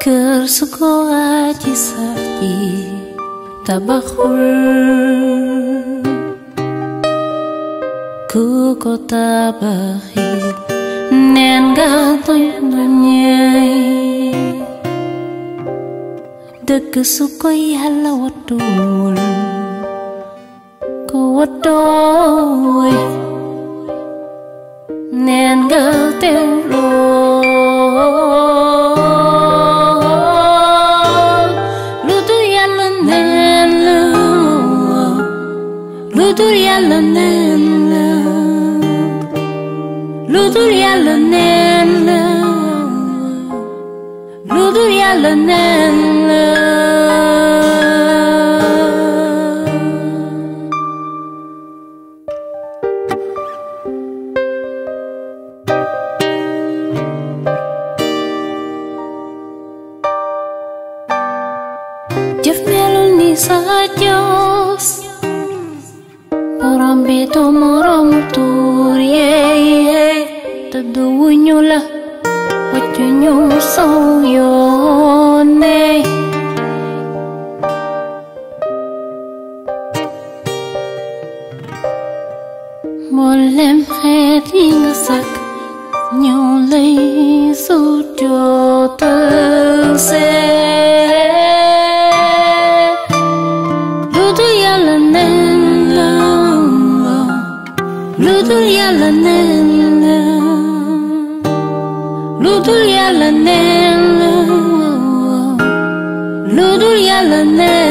Kersuko aji saji tabakhul ku kota bahit nen gatoy nanyay degsuko yalla wadul ko wadoy nen gatelo Ludur yalla nenla Ludur yalla nenla Ludur yalla nenla Jeff Meloni sajos Orang beto morong tur ye Taduunyo la Wajunyo sawyone Molem heti ngasak Nyolay sudyo terse Ludur yalla nenla Ludur yalla nenla Ludur yalla nenla Ludur yalla nenla